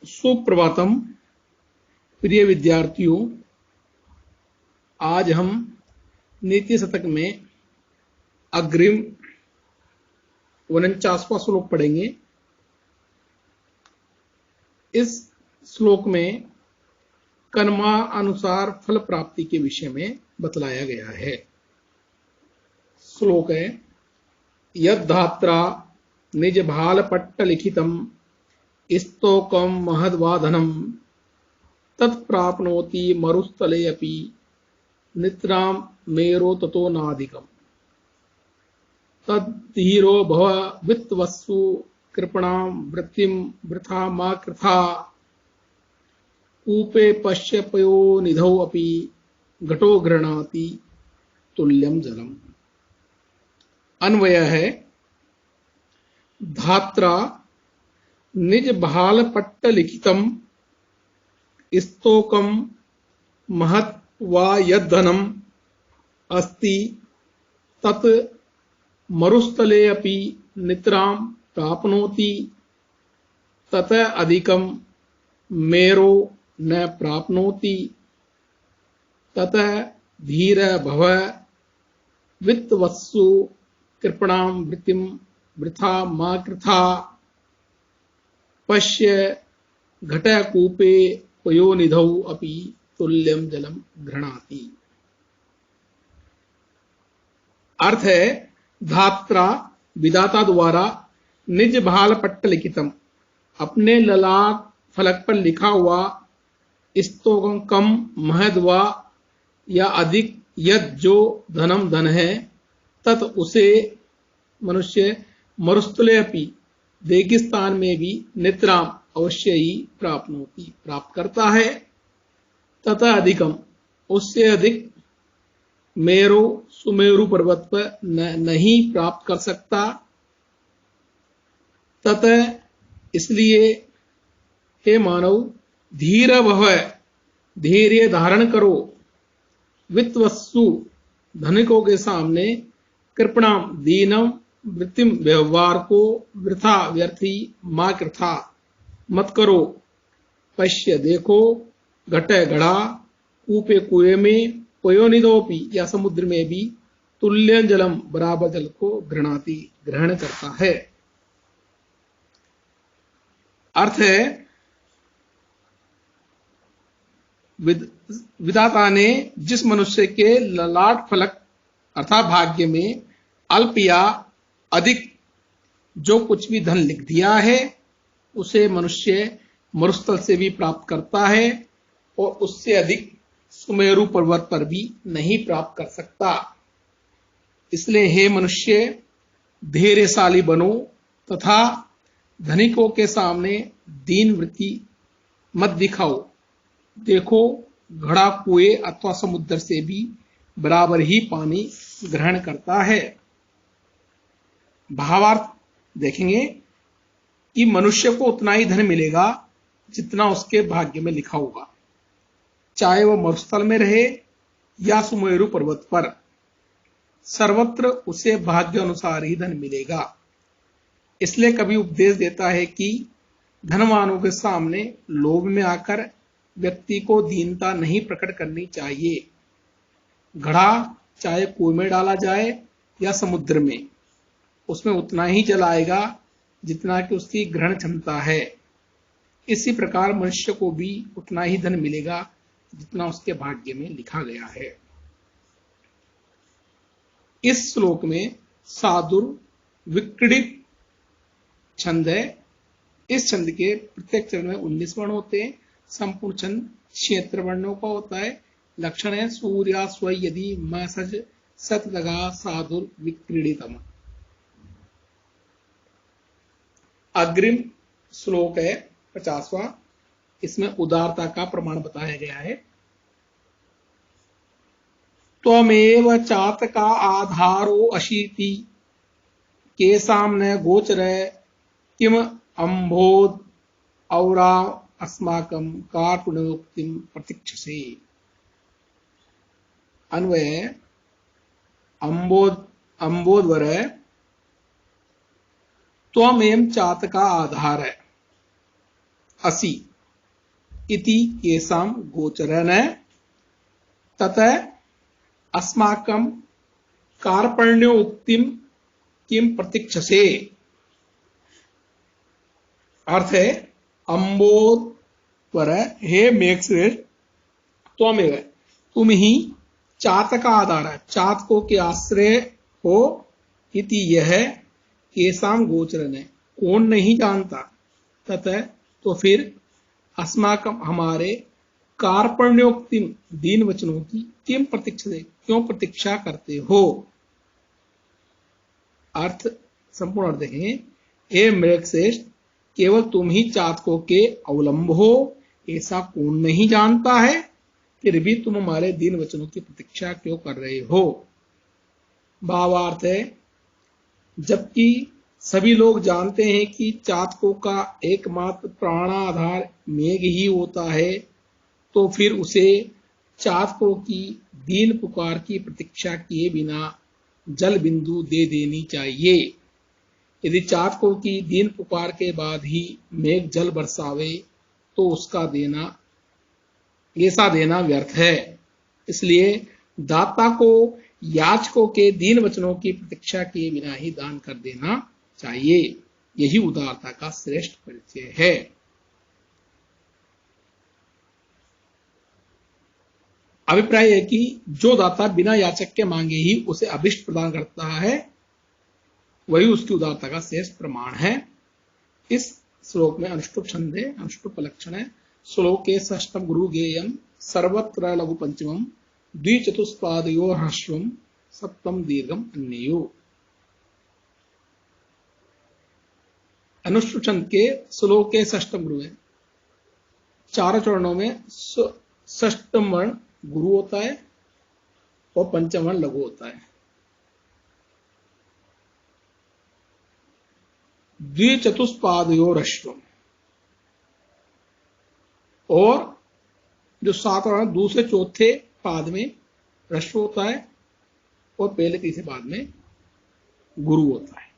सुप्रभातम प्रिय विद्यार्थियों, आज हम नीति शतक में अग्रिम 49वां श्लोक पढ़ेंगे। इस श्लोक में कर्मा अनुसार फल प्राप्ति के विषय में बतलाया गया है। श्लोक है, यद्धात्रा निज भाल पट्ट लिखितम स्तोकम महद्वाधनम तत्प्राप्नोति मरुस्थले अपि नित्राम मेरो ततो नाधिकम तद्धीरो भव वित्तवस्सु कृपणाम वृत्तिम वृथा मा कृथा कूपे पश्य पयो निधौ अपि घटो गृह्णाति तुल्यम जलम। अन्वय है, धात्रा निज भाल पट्ट लिखितम स्तोकम महत् वा यद्धनम अस्ति तत् मरुस्थले अपि नित्राम प्राप्नोति तत अधिकम मेरो न प्राप्नोति तत धीर भव वित्तवत्सु कृपणाम वृत्तिम वृथा मा कृथा पश्य घटकूपे पयोनिधौ अपि तुल्यम जलम गृह्णाति। अर्थ है, धात्रा विधाता द्वारा निज भाल पट्ट लिखितम अपने ललाट फलक पर लिखा हुआ स्तोकम कम महद वा या अधिक यद जो धनम धन है तत् उसे मनुष्य मरुस्थले अपि रेगिस्तान में भी नित्राम अवश्य ही प्राप्त करता है तथा अधिकम उससे अधिक मेरो सुमेरु पर्वत पर नहीं प्राप्त कर सकता तथा इसलिए हे मानव धीर भव धैर्य धारण करो वित्तवस्सु धनिकों के सामने कृपणाम दीनम वृत्तिम व्यवहार को वृथा व्यर्थी मां कृथा मत करो। पश्य देखो घटे घड़ा कूपे कुएं में पयोनिधोपि या समुद्र में भी तुल्य जलम बराबर जल को ग्रहण करता है। अर्थ है, विधाता ने जिस मनुष्य के ललाट फलक अर्थात भाग्य में अल्प या अधिक जो कुछ भी धन लिख दिया है उसे मनुष्य मरुस्थल से भी प्राप्त करता है और उससे अधिक सुमेरु पर्वत पर भी नहीं प्राप्त कर सकता। इसलिए हे मनुष्य धैर्यशाली बनो तथा धनिकों के सामने दीन वृत्ति मत दिखाओ। देखो घड़ा कुएं अथवा समुद्र से भी बराबर ही पानी ग्रहण करता है। भावार्थ देखेंगे कि मनुष्य को उतना ही धन मिलेगा जितना उसके भाग्य में लिखा होगा, चाहे वह मरुस्थल में रहे या सुमेरु पर्वत पर, सर्वत्र उसे भाग्य अनुसार ही धन मिलेगा। इसलिए कभी उपदेश देता है कि धनवानों के सामने लोभ में आकर व्यक्ति को दीनता नहीं प्रकट करनी चाहिए। घड़ा चाहे कुएं में डाला जाए या समुद्र में, उसमें उतना ही जल आएगा जितना कि उसकी ग्रहण क्षमता है। इसी प्रकार मनुष्य को भी उतना ही धन मिलेगा जितना उसके भाग्य में लिखा गया है। इस श्लोक में सादुर विक्रीडित छंद है। इस छंद के प्रत्येक चरण में 19 वर्ण होते हैं। संपूर्ण छंद 76 वर्णों का होता है। लक्षण है सूर्या स्व यदि म सज सत लगा साधुर विक्रीडितम। अग्रिम श्लोक है 50वां। इसमें उदारता का प्रमाण बताया गया है। त्वमेव चातका आधारो अशीति केसाम न गोचर किम अम्भोद औरा अस्माकं कार्पण्योक्तिम प्रतीक्षसे। अन्वय अम्बोधवर त्वमेव चातका आधार असी इति केषां गोचरेण ततः अस्माकं कार्पण्यो उक्तिम किम प्रतीक्षसे। अर्थ है अंबोध पर हे मेघश्रेष्ठ त्वमेव, तुम ही चातक आधार है, चातकों के आश्रय हो। इति यह केसाम गोचरन है, कौन नहीं जानता। ततः तो फिर अस्माकम हमारे कार्पण्योक्तिम दीन वचनों की किम प्रतीक्षा, क्यों प्रतीक्षा करते हो। अर्थ संपूर्ण अर्थ देखें, हे मृगश्रेष्ठ केवल तुम ही चातकों के अवलंब हो, ऐसा कौन नहीं जानता है, फिर भी तुम हमारे दीन वचनों की प्रतीक्षा क्यों कर रहे हो। भावार्थ है, जबकि सभी लोग जानते हैं कि चातकों का एकमात्र प्राणाधार मेघ ही होता है, तो फिर उसे चातकों की दीन पुकार की प्रतीक्षा किए बिना जल बिंदु दे देनी चाहिए। यदि चातकों की दीन पुकार के बाद ही मेघ जल बरसावे तो उसका देना, ऐसा देना व्यर्थ है। इसलिए दाता को याचकों के दीन वचनों की प्रतीक्षा किए बिना ही दान कर देना चाहिए। यही उदारता का श्रेष्ठ परिचय है। अभिप्राय है कि जो दाता बिना याचक के मांगे ही उसे अभिष्ट प्रदान करता है, वही उसकी उदारता का श्रेष्ठ प्रमाण है। इस श्लोक में अनुष्टुप छंद है, अनुष्टुप लक्षण है। श्लोक के षष्ठम गुरु गेयम सर्वत्र लघु पंचमम द्विचतुष्पादयो ह्रस्वम सप्तम दीर्घम अन्यो। अनुष्टुप छंद के श्लोक के षष्ठम गुरु है। चारों चरणों में षष्ठम वर्ण गुरु होता है और पंचम वर्ण लघु होता है। द्विचतुष्पादयो ह्रस्वम, और जो सातवां दूसरे चौथे पाद में ह्रस्व होता है और पहले तीसरे पाद में गुरु होता है।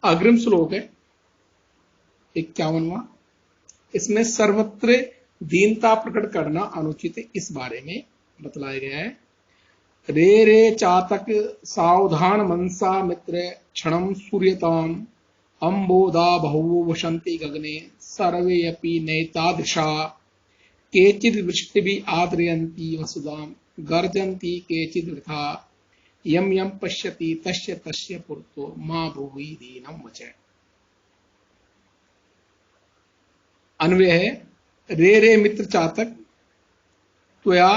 अग्रिम श्लोक है 51वां। इसमें सर्वत्र दीनता प्रकट करना अनुचित है, इस बारे में बतलाया गया है। रे रे चातक सावधान मनसा मित्र क्षणम सूर्यताम अंबोधा बहु वसंति गगने सर्वे अपि नैतादृशा केचिद वृष्टिभि आद्रयन्ति वसुधाम गर्जन्ति केचिद वृथा यम यम पश्यति तस्य तस्य पुरतो मा भुवि दीनम वचः। अन्वय है, रे रे मित्र चातक त्वया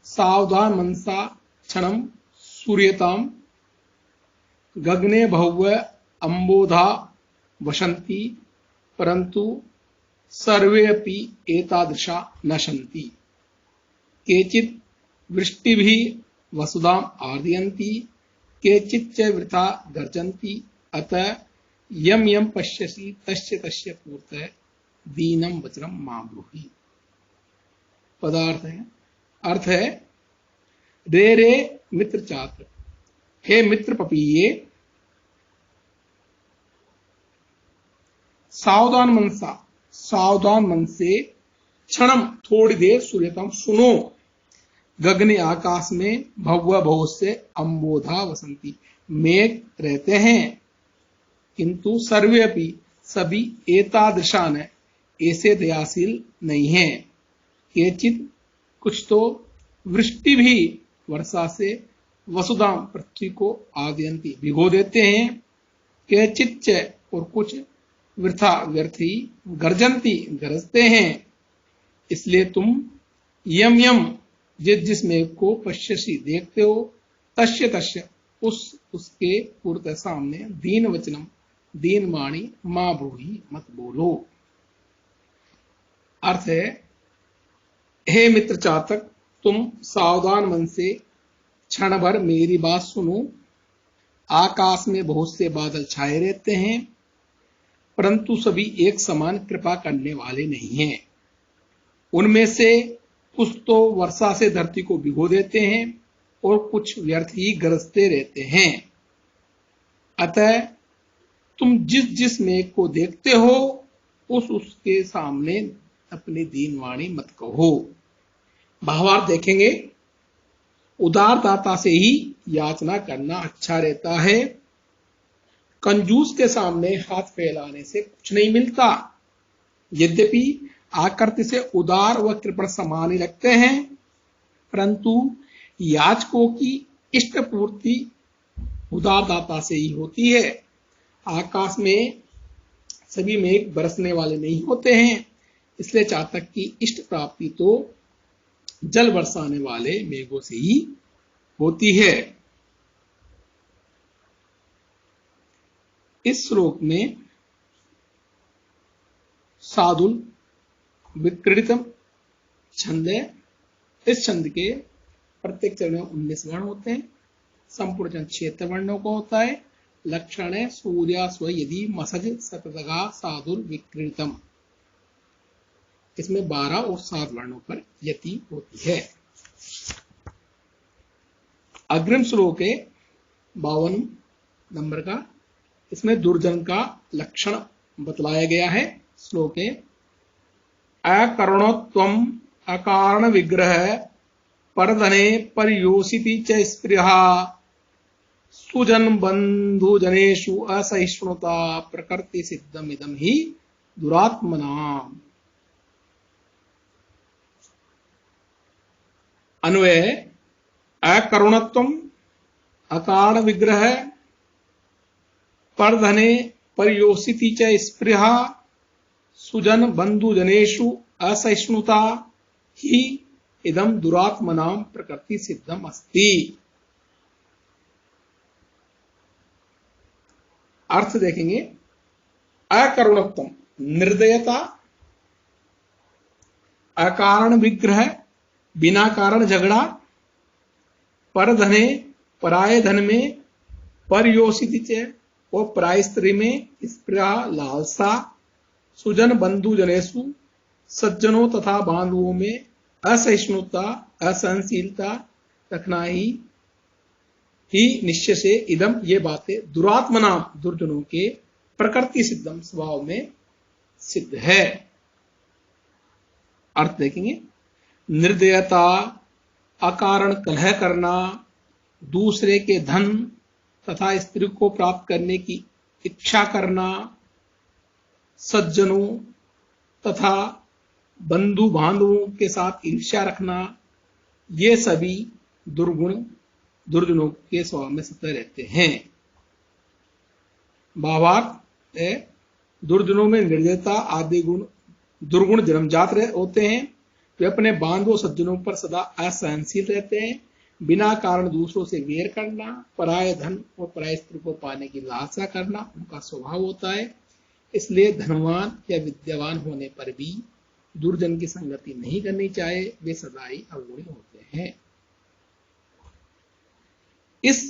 सावधान मनसा क्षणम सूर्यताम गगने बहुव अंबोधा वसंति परंतु सर्वे अपि एतादृशा नशन्ति केचित् वृष्टिभिः वसुधाम आर्दयन्ति केचित् च वृथा गर्जन्ति अतः यम यम पश्यसि तस्य तस्य पूर्तः दीनम वचनम मा ब्रूहि। पदार्थ है, अर्थ है, रे रे मित्र चातक, हे मित्र पपीये, सावधान मनसा, सावधान मन से, क्षणम थोड़ी देर, सूर्यतम सुनो, गगने आकाश में, भव्य बहुत से, अंबोधा वसंती मेघ रहते हैं, किंतु सर्वे अपि सभी एतादृशा न ऐसे दयाशील नहीं है। केचित कुछ तो वृष्टि भी वर्षा से वसुधाम पृथ्वी को आदयंती भिगो देते हैं, केचित और कुछ वृथा व्यर्थ ही गर्जंती गरजते हैं। इसलिए तुम यम यम जिस जिस मेघ को पश्यसी देखते हो तस्य तस्य उसके पूर्त सामने दीन वचनम दीन वाणी मां ब्रूहि मत बोलो। अर्थ है, हे मित्र चातक, तुम सावधान मन से क्षण भर मेरी बात सुनो। आकाश में बहुत से बादल छाए रहते हैं, परंतु सभी एक समान कृपा करने वाले नहीं हैं। उनमें से कुछ तो वर्षा से धरती को भिगो देते हैं और कुछ व्यर्थ ही गरजते रहते हैं। अतः तुम जिस जिस मेघ को देखते हो उसके सामने अपनी दीन वाणी मत कहो। भावार्थ देखेंगे, उदार दाता से ही याचना करना अच्छा रहता है। कंजूस के सामने हाथ फैलाने से कुछ नहीं मिलता। यद्यपि आकृति से उदार व कृपण समान ही लगते हैं, परंतु याचकों की इष्ट पूर्ति उदार दाता से ही होती है। आकाश में सभी मेघ बरसने वाले नहीं होते हैं, इसलिए चातक की इष्ट प्राप्ति तो जल बरसाने वाले मेघों से ही होती है। इस श्लोक में सादुल विक्रीडितम छंद है। इस छंद के प्रत्येक चरण में 19 वर्ण होते हैं। संपूर्ण छंद 76 वर्णों का होता है। लक्षण है सूर्या स्व यदि मसज सततगा सादुल विक्रीडितम। इसमें 12 और 7 वर्णों पर यति होती है। अग्रिम श्लोक है 52 नंबर का। इसमें दुर्जन का लक्षण बतलाया गया है। श्लोक है अकरुणत्वम अकारण विग्रह परधने परयोषिति च स्पृहा सुजन बंधु जनेषु असहिष्णुता प्रकृति सिद्धम इदम ही दुरात्मनाम। अन्वय अकरुणत्वम अकारण विग्रह परधने परयोषिति च स्पृहा सुजन बंधु जनेषु असहिष्णुता ही इदम दुरात्मनाम प्रकृति सिद्धम अस्ति। अर्थ देखेंगे, अकरुणत्वम निर्दयता, अकारण विग्रह बिना कारण झगड़ा, परधने पराय धन में, परयोषिति और पराय स्त्री में स्पृहा लालसा, सुजन बंधु जनेषु सज्जनों तथा बांधुओं में असहिष्णुता असहनशीलता रखना ही निश्चय से इदम ये बातें दुरात्मना दुर्जनों के प्रकृति सिद्धम स्वभाव में सिद्ध है। अर्थ देखेंगे, निर्दयता, अकारण कलह करना, दूसरे के धन तथा स्त्री को प्राप्त करने की इच्छा करना, सज्जनों तथा बंधु बांधवों के साथ ईर्ष्या रखना, ये सभी दुर्गुण दुर्जनों के स्वभाव में सतह रहते हैं। भावार्थ है, दुर्जनों में निर्दयता आदि गुण दुर्गुण जन्मजात होते हैं। वे अपने बांधवों सज्जनों पर सदा असहनशील रहते हैं। बिना कारण दूसरों से वेर करना, पराय धन और पराय स्त्री को पाने की लालसा करना उनका स्वभाव होता है। इसलिए धनवान या विद्यावान होने पर भी दुर्जन की संगति नहीं करनी चाहिए, वे सदा ही अवगुणी होते हैं। इस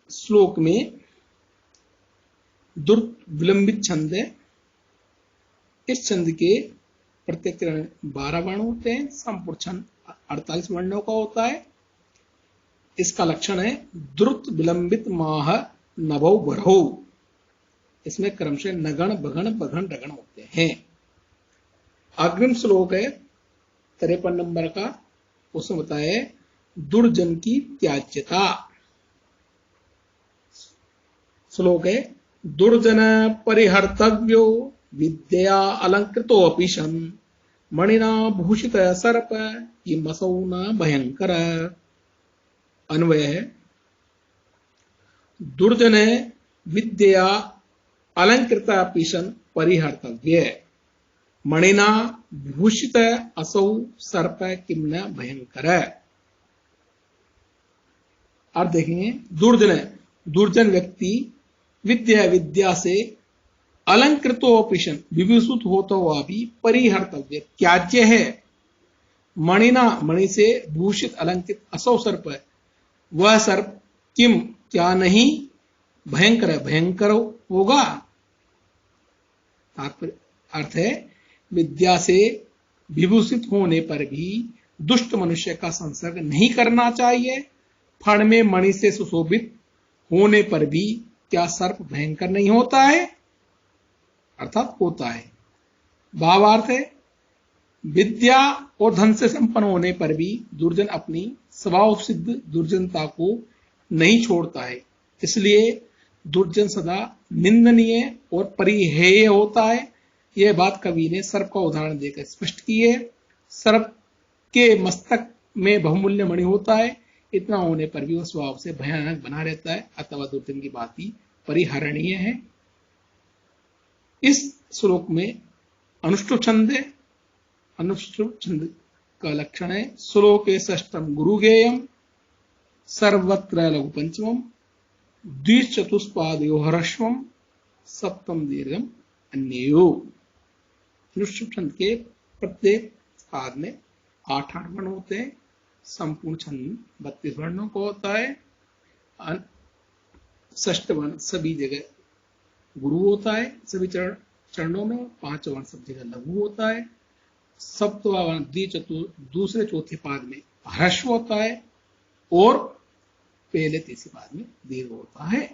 श्लोक में विलंबित छंद है। इस छंद के प्रत्येक चरण 12 वर्ण होते हैं। संपूर्ण छंद 48 वर्णों का होता है। इसका लक्षण है द्रुत विलंबित माह नभौ बरहो। इसमें क्रमशः नगण भगण बघन रगण होते हैं। अग्रिम श्लोक है 53 नंबर का। उसमें बताया दुर्जन की त्याज्यता। श्लोक है दुर्जन परिहर्तव्यो विद्या अलंकृतो अपीशन मणिना भूषित सर्प किमसौ न भयंकर। अन्वय है, दुर्जन विद्या अलंकृत अपीशन परिहर्तव्य मणिना भूषित असौ सर्प किम न भयंकर। आप देखेंगे, दुर्जन व्यक्ति विद्या से अलंकृतोपिशन विभूषित होता हुआ भी परिहर्तव्य त्याज्य है। मणिना मणि से भूषित अलंकृत असौ सर्प, वह सर्प किम क्या नहीं भयंकर है, भयंकर होगा। अर्थ है विद्या से विभूषित होने पर भी दुष्ट मनुष्य का संसर्ग नहीं करना चाहिए। फण में मणि से सुशोभित होने पर भी क्या सर्प भयंकर नहीं होता है? अर्थात होता है। भावार्थ है विद्या और धन से संपन्न होने पर भी दुर्जन अपनी स्वभाव सिद्ध दुर्जनता को नहीं छोड़ता है। इसलिए दुर्जन सदा निंदनीय और परिहेय होता है। यह बात कवि ने सर्प का उदाहरण देकर स्पष्ट की है। सर्प के मस्तक में बहुमूल्य मणि होता है, इतना होने पर भी वह स्वभाव से भयानक बना रहता है, अथवा दुर्जन की बात ही परिहरणीय है। इस श्लोक में अनुष्टुप छंद है। अनुष्टुप छंद का लक्षण है श्लोके षष्ठम गुरुगेयम सर्वत्र लघु पंचमम द्विचतुष्पादयो ह्रस्वम सप्तम दीर्घम अन्यो। अनुष्टुप छंद के प्रत्येक पाद में 8 वर्ण होते हैं। संपूर्ण छंद 32 वर्णों को होता है। षष्ठ वर्ण सभी जगह गुरु होता है, सभी चरणों में 5 वर्ण सब जगह लघु होता है। सप्तवा वर्ण दूसरे चौथे पाद में ह्रस्व होता है और पहले तीसरे पाद में दीर्घ होता है।